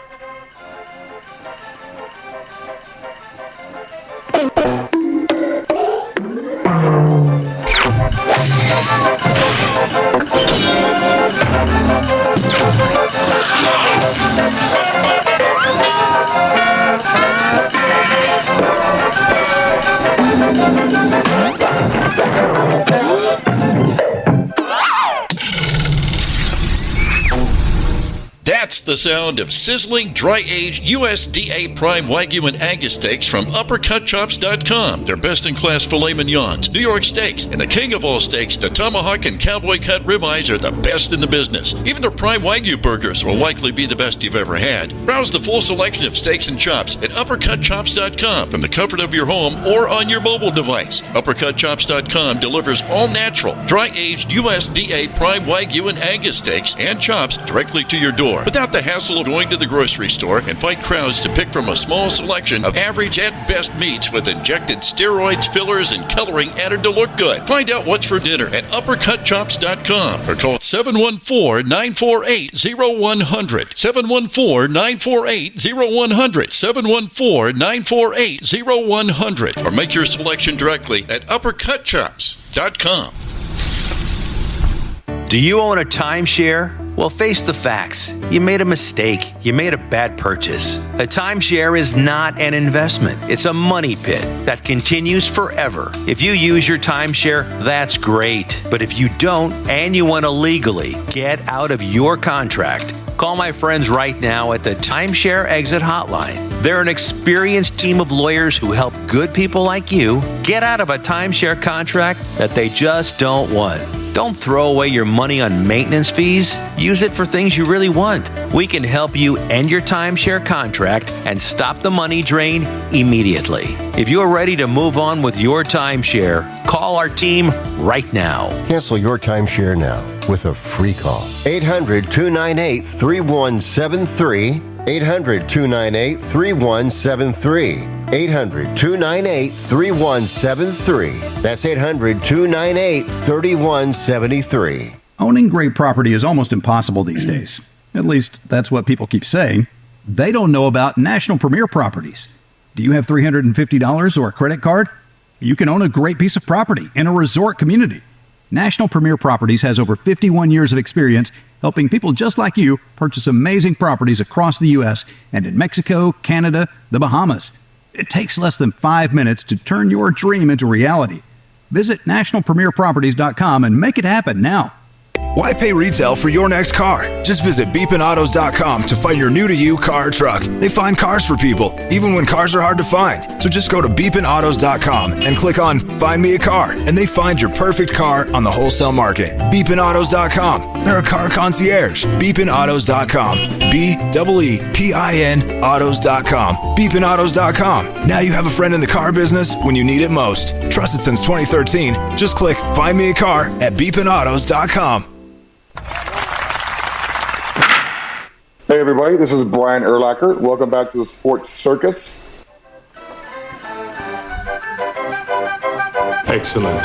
That's the sound of sizzling, dry-aged USDA Prime Wagyu and Angus steaks from UpperCutChops.com. Their best-in-class filet mignons, New York steaks, and the king of all steaks, the tomahawk and cowboy cut ribeyes are the best in the business. Even their Prime Wagyu burgers will likely be the best you've ever had. Browse the full selection of steaks and chops at UpperCutChops.com from the comfort of your home or on your mobile device. UpperCutChops.com delivers all-natural, dry-aged USDA Prime Wagyu and Angus steaks and chops directly to your door, without the hassle of going to the grocery store and fight crowds to pick from a small selection of average at best meats with injected steroids, fillers, and coloring added to look good. Find out what's for dinner at UpperCutChops.com or call 714-948-0100. 714-948-0100. 714-948-0100. Or make your selection directly at UpperCutChops.com. Do you own a timeshare? Well, face the facts. You made a mistake. You made a bad purchase. A timeshare is not an investment. It's a money pit that continues forever. If you use your timeshare, that's great. But if you don't and you want to legally get out of your contract, call my friends right now at the Timeshare Exit Hotline. They're an experienced team of lawyers who help good people like you get out of a timeshare contract that they just don't want. Don't throw away your money on maintenance fees. Use it for things you really want. We can help you end your timeshare contract and stop the money drain immediately. If you're ready to move on with your timeshare, call our team right now. Cancel your timeshare now with a free call. 800-298-3173. 800-298-3173. 800-298-3173. That's 800-298-3173. Owning great property is almost impossible these days. At least, that's what people keep saying. They don't know about National Premier Properties. Do you have $350 or a credit card? You can own a great piece of property in a resort community. National Premier Properties has over 51 years of experience helping people just like you purchase amazing properties across the U.S. and in Mexico, Canada, the Bahamas. It takes less than 5 minutes to turn your dream into reality. Visit nationalpremierproperties.com and make it happen now. Why pay retail for your next car? Just visit beepinautos.com to find your new-to-you car or truck. They find cars for people, even when cars are hard to find. So just go to beepinautos.com and click on Find Me a Car, and they find your perfect car on the wholesale market. Beepinautos.com. They're a car concierge. Beepinautos.com. BEEPIN autos.com. Beepinautos.com. Now you have a friend in the car business when you need it most. Trusted since 2013. Just click Find Me a Car at beepinautos.com. Hey everybody, this is Brian Urlacher. Welcome back to the Sports Circus. Excellent.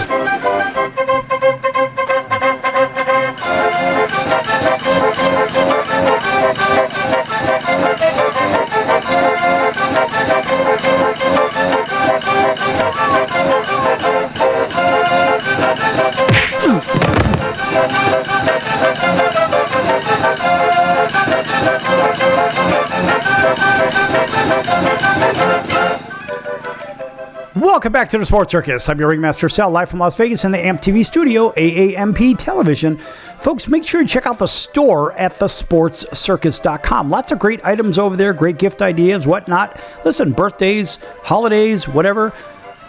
Welcome back to the Sports Circus. I'm your Ringmaster Sal, live from Las Vegas in the AMP TV studio, AAMP Television. Folks, make sure you check out the store at thesportscircus.com. Lots of great items over there, great gift ideas, whatnot. Listen, birthdays, holidays, whatever,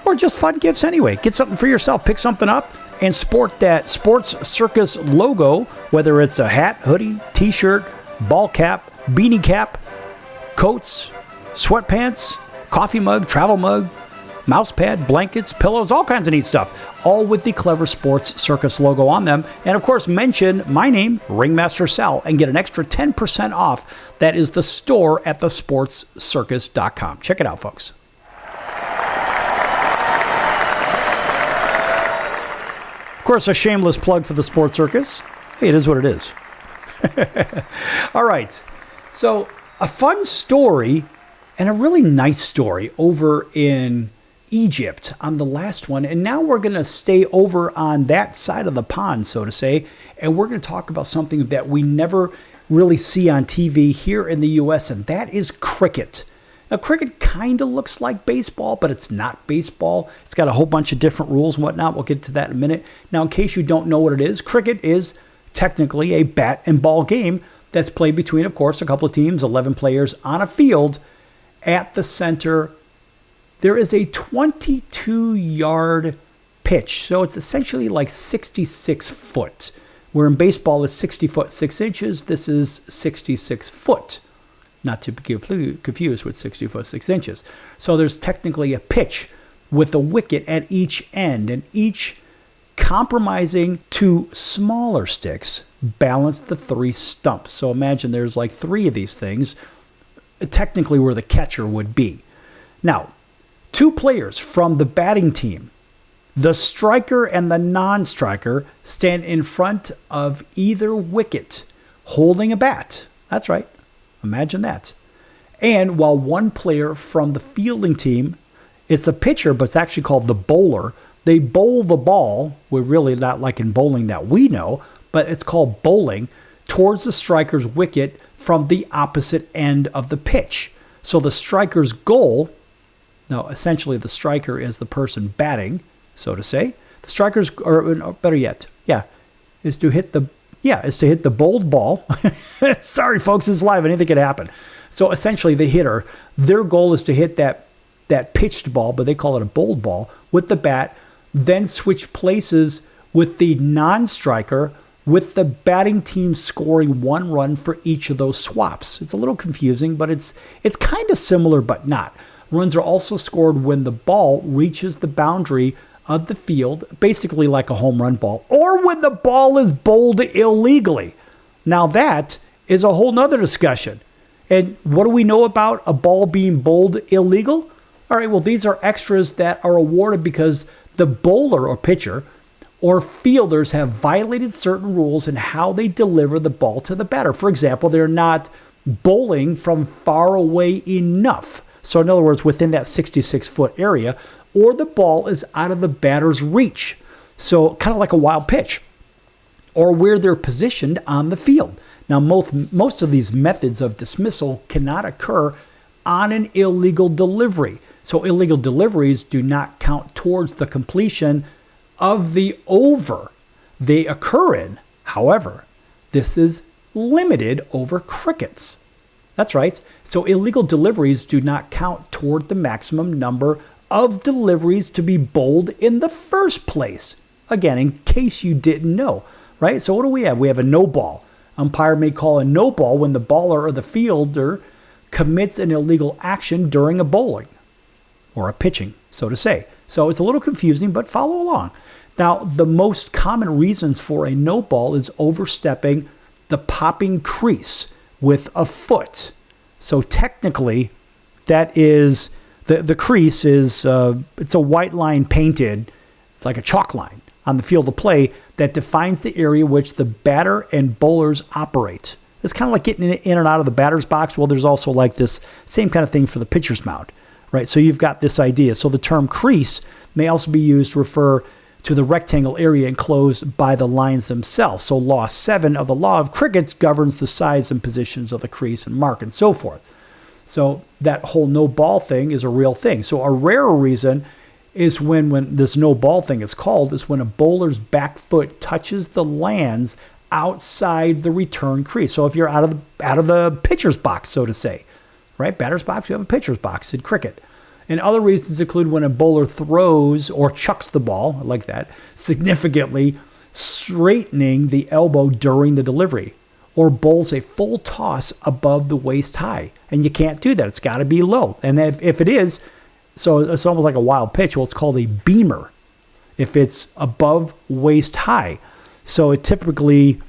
or just fun gifts anyway. Get something for yourself, pick something up, and sport that Sports Circus logo, whether it's a hat, hoodie, t-shirt, ball cap, beanie cap, coats, sweatpants, coffee mug, travel mug, mouse pad, blankets, pillows, all kinds of neat stuff, all with the Clever Sports Circus logo on them. And of course, mention my name, Ringmaster Sal, and get an extra 10% off. That is the store at thesportscircus.com. Check it out, folks. Of course, a shameless plug for the Sports Circus. Hey, it is what it is. All right. So, a fun story and a really nice story over in Egypt on the last one. And now we're going to stay over on that side of the pond, so to say. And we're going to talk about something that we never really see on TV here in the U.S., and that is cricket. Now, cricket kind of looks like baseball, but it's not baseball. It's got a whole bunch of different rules and whatnot. We'll get to that in a minute. Now, in case you don't know what it is, cricket is technically a bat and ball game that's played between, of course, a couple of teams, 11 players on a field. At the center, there is a 22-yard pitch. So it's essentially like 66 foot. Where in baseball is 60 foot 6 inches, this is 66 foot. Not to be confused with 60 foot 6 inches. So there's technically a pitch with a wicket at each end, and each compromising two smaller sticks balance the three stumps. So imagine there's like three of these things, technically where the catcher would be. Now, two players from the batting team, the striker and the non-striker, stand in front of either wicket holding a bat. That's right. Imagine that. And while one player from the fielding team, it's a pitcher, but it's actually called the bowler. They bowl the ball. We're really not like in bowling that we know, but it's called bowling, towards the striker's wicket from the opposite end of the pitch. So the striker's goal, now essentially the striker is the person batting, so to say. The striker's, or better yet, is to hit the bowled ball. Sorry, folks, it's live. Anything can happen. So essentially, the hitter, their goal is to hit that pitched ball, but they call it a bowled ball, with the bat, then switch places with the non-striker, with the batting team scoring one run for each of those swaps. It's a little confusing, but it's kind of similar, but not. Runs are also scored when the ball reaches the boundary of the field, basically like a home run ball, or when the ball is bowled illegally. Now that is a whole nother discussion. And what do we know about a ball being bowled illegal? All right, well, these are extras that are awarded because the bowler or pitcher or fielders have violated certain rules in how they deliver the ball to the batter. For example, they're not bowling from far away enough. So in other words, within that 66-foot area, or the ball is out of the batter's reach. So kind of like a wild pitch, or where they're positioned on the field. Now, most of these methods of dismissal cannot occur on an illegal delivery. So illegal deliveries do not count towards the completion of the over they occur in. However, this is limited over crickets. That's right. So illegal deliveries do not count toward the maximum number of deliveries to be bowled in the first place. Again, in case you didn't know, right? So what do we have? We have a no ball. Umpire may call a no ball when the baller or the fielder commits an illegal action during a bowling or a pitching, so to say. So it's a little confusing, but follow along. Now, the most common reasons for a no ball is overstepping the popping crease with a foot. So technically, that is, the crease is, it's a white line painted, it's like a chalk line on the field of play that defines the area which the batter and bowlers operate. It's kind of like getting in and out of the batter's box. Well, there's also like this same kind of thing for the pitcher's mound, right? So you've got this idea. So the term crease may also be used to refer to the rectangle area enclosed by the lines themselves. So Law 7 of the Law of Crickets governs the size and positions of the crease and mark and so forth. So that whole no ball thing is a real thing. So a rarer reason is when this no ball thing is called is when a bowler's back foot touches the lands outside the return crease. So if you're out of the pitcher's box, so to say, right? Batter's box, you have a pitcher's box in cricket. And other reasons include when a bowler throws or chucks the ball, I like that, significantly straightening the elbow during the delivery, or bowls a full toss above the waist high. And you can't do that. It's got to be low. And if it is, so it's almost like a wild pitch, well, it's called a beamer if it's above waist high. So it typically,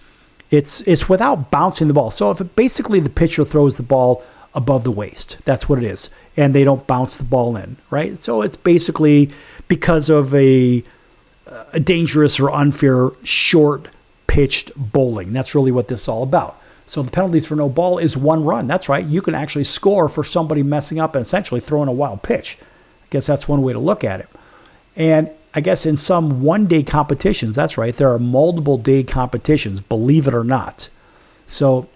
it's without bouncing the ball. So if basically the pitcher throws the ball above the waist, that's what it is, and they don't bounce the ball in, right? So it's basically because of a dangerous or unfair short-pitched bowling. That's really what this is all about. So the penalties for no ball is 1 run. That's right. You can actually score for somebody messing up and essentially throwing a wild pitch. I guess that's one way to look at it. And I guess in some one-day competitions, that's right, there are multiple day competitions, believe it or not. So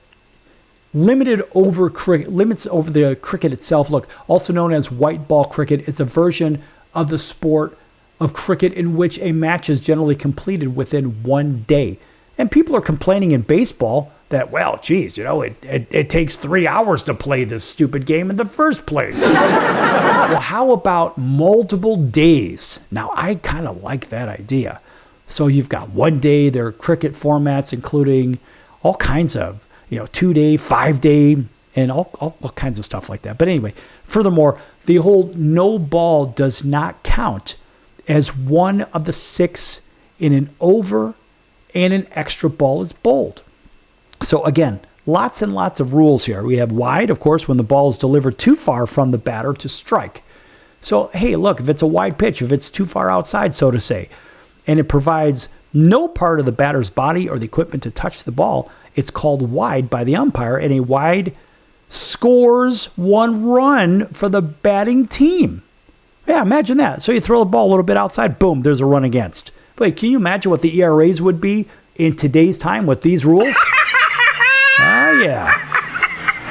limits over the cricket itself. Look, also known as white ball cricket, is a version of the sport of cricket in which a match is generally completed within 1 day. And people are complaining in baseball that, well, geez, it takes 3 hours to play this stupid game in the first place. Well, how about multiple days? Now, I kind of like that idea. So you've got 1 day, there are cricket formats, including all kinds of 2-day, 5-day, and all kinds of stuff like that. But anyway, furthermore, the whole no ball does not count as one of the 6 in an over and an extra ball is bowled. So again, lots and lots of rules here. We have wide, of course, when the ball is delivered too far from the batter to strike. So, hey, look, if it's a wide pitch, if it's too far outside, so to say, and it provides no part of the batter's body or the equipment to touch the ball, it's called wide by the umpire, and a wide scores 1 run for the batting team. Yeah, imagine that. So you throw the ball a little bit outside, boom, there's a run against. Wait, can you imagine what the ERAs would be in today's time with these rules? Oh, yeah.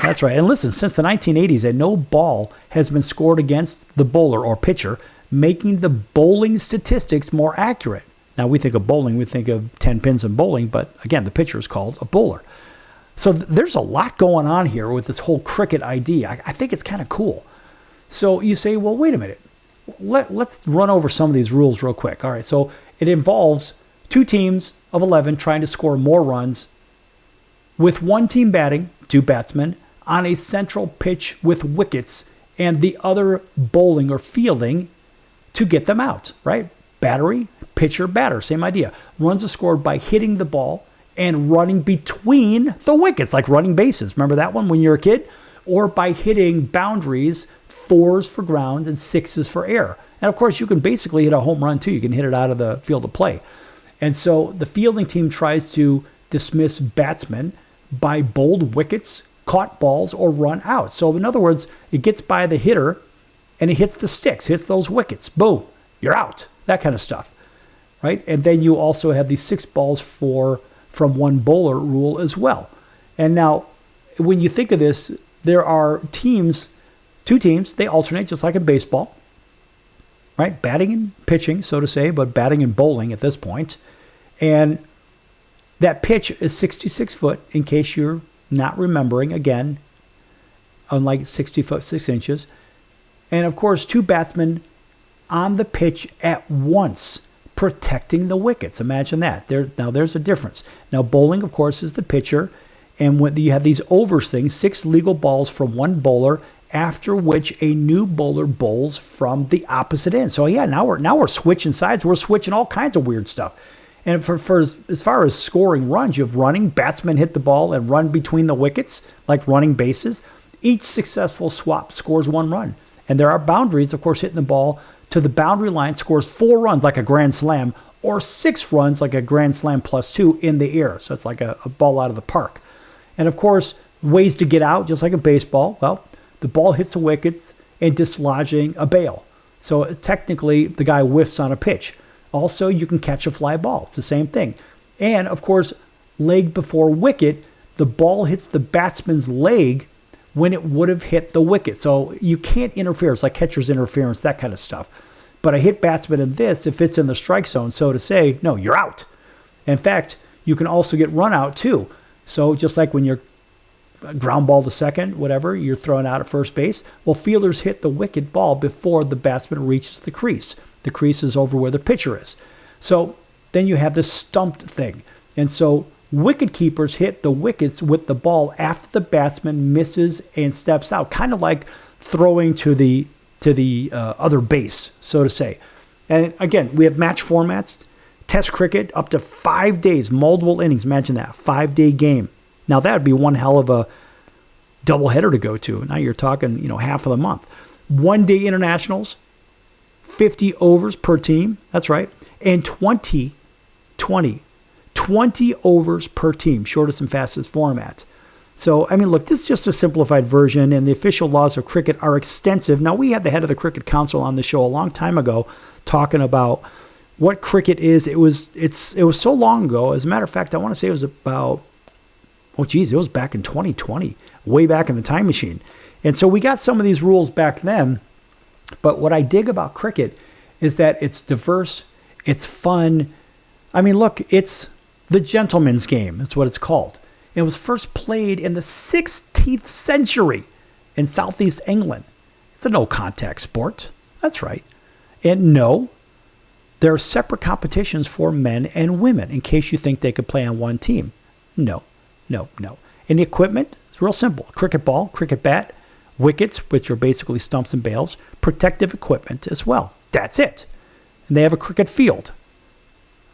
That's right. And listen, since the 1980s, a no ball has been scored against the bowler or pitcher, making the bowling statistics more accurate. Now, we think of bowling, we think of 10 pins in bowling, but again, the pitcher is called a bowler. So there's a lot going on here with this whole cricket idea. I think it's kind of cool. So you say, well, wait a minute. Let's run over some of these rules real quick. All right, so it involves 2 teams of 11 trying to score more runs with 1 team batting, 2 batsmen, on a central pitch with wickets and the other bowling or fielding to get them out, right? Battery, pitcher, batter, same idea. Runs are scored by hitting the ball and running between the wickets, like running bases. Remember that one when you were a kid? Or by hitting boundaries, 4s for ground and 6s for air. And of course, you can basically hit a home run too. You can hit it out of the field of play. And so the fielding team tries to dismiss batsmen by bowled wickets, caught balls, or run out. So in other words, it gets by the hitter and it hits the sticks, hits those wickets. Boom, you're out. That kind of stuff, right? And then you also have these 6 balls from 1 bowler rule as well. And now, when you think of this, there are teams, 2 teams, they alternate just like in baseball. right? Batting and pitching, so to say, but batting and bowling at this point. And that pitch is 66 foot, in case you're not remembering, again, unlike 60 foot 6 inches. And of course, 2 batsmen on the pitch at once, protecting the wickets. Imagine that. Now there's a difference. Now bowling, of course, is the pitcher. And when you have these overs things, 6 legal balls from one bowler, after which a new bowler bowls from the opposite end. So yeah, now we're switching sides. We're switching all kinds of weird stuff. And for as far as scoring runs, you have running, batsmen hit the ball and run between the wickets, like running bases. Each successful swap scores 1 run. And there are boundaries, of course, hitting the ball to the boundary line scores 4 runs like a grand slam, or 6 runs like a grand slam +2 in the air. So it's like a ball out of the park. And of course, ways to get out, just like a baseball. Well, the ball hits the wickets and dislodging a bail. So technically, the guy whiffs on a pitch. Also, you can catch a fly ball. It's the same thing. And of course, leg before wicket, the ball hits the batsman's leg when it would have hit the wicket. So you can't interfere. It's like catcher's interference, that kind of stuff. But a hit batsman in this, if it's in the strike zone, so to say, no, you're out. In fact, you can also get run out too. So just like when you're ground ball to second, whatever, you're thrown out at first base. Well, fielders hit the wicket ball before the batsman reaches the crease. The crease is over where the pitcher is. So then you have this stumped thing. And so wicket keepers hit the wickets with the ball after the batsman misses and steps out, kind of like throwing to the other base, so to say. And again, we have match formats, Test cricket, up to 5 days, multiple innings. Imagine that, 5-day game. Now that would be one hell of a doubleheader to go to. Now you're talking, half of the month. 1-day internationals, 50 overs per team. That's right. And 20 overs per team, shortest and fastest format. So, look, this is just a simplified version, and the official laws of cricket are extensive. Now, we had the head of the Cricket Council on the show a long time ago talking about what cricket is. It was so long ago. As a matter of fact, I want to say it was about, it was back in 2020, way back in the time machine. And so we got some of these rules back then. But what I dig about cricket is that it's diverse, it's fun. Look, it's the gentleman's game. That's what it's called. It was first played in the 16th century in southeast England. It's a no-contact sport. That's right. And no, there are separate competitions for men and women in case you think they could play on one team. No. And the equipment is real simple. Cricket ball, cricket bat, wickets, which are basically stumps and bails, protective equipment as well. That's it. And they have a cricket field,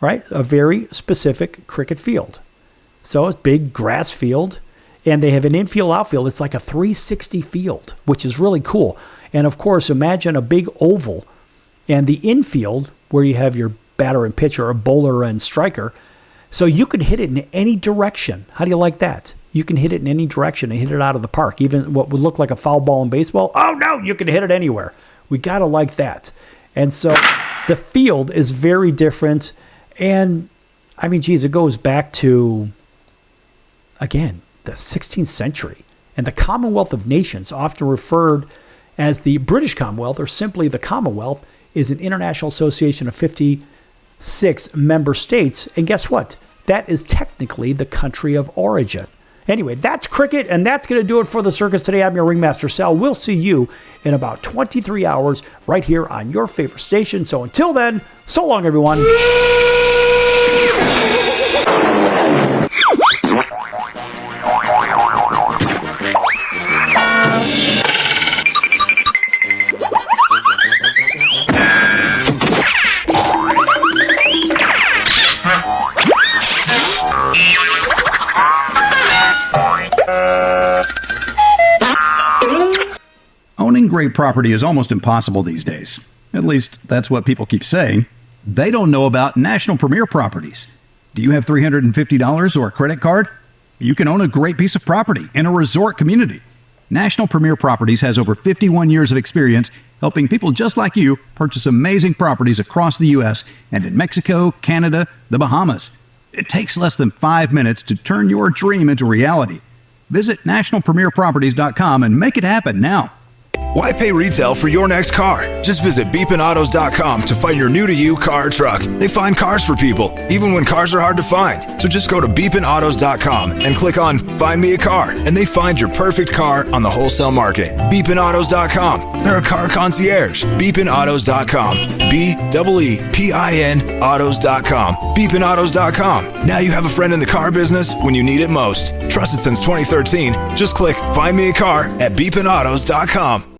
right? A very specific cricket field. So it's big grass field, and they have an infield outfield. It's like a 360 field, which is really cool. And of course, imagine a big oval, and the infield where you have your batter and pitcher, or bowler and striker. So you can hit it in any direction. How do you like that? You can hit it in any direction and hit it out of the park. Even what would look like a foul ball in baseball, oh no, you can hit it anywhere. We got to like that. And so the field is very different. And it goes back to, again, the 16th century. And the Commonwealth of Nations, often referred as the British Commonwealth or simply the Commonwealth, is an international association of 56 member states. And guess what? That is technically the country of origin. Anyway, that's cricket, and that's going to do it for the circus today. I'm your ringmaster, Sal. We'll see you in about 23 hours right here on your favorite station. So until then, so long, everyone. Owning great property is almost impossible these days. At least, that's what people keep saying. They don't know about National Premier Properties. Do you have $350 or a credit card? You can own a great piece of property in a resort community. National Premier Properties has over 51 years of experience helping people just like you purchase amazing properties across the U.S. and in Mexico, Canada, the Bahamas. It takes less than 5 minutes to turn your dream into reality. Visit nationalpremierproperties.com and make it happen now. Why pay retail for your next car? Just visit beepinautos.com to find your new-to-you car or truck. They find cars for people, even when cars are hard to find. So just go to beepinautos.com and click on Find Me a Car, and they find your perfect car on the wholesale market. Beepinautos.com. They're a car concierge. Beepinautos.com. BEEPIN autos.com. Beepinautos.com. Now you have a friend in the car business when you need it most. Trusted since 2013. Just click Find Me a Car at beepinautos.com.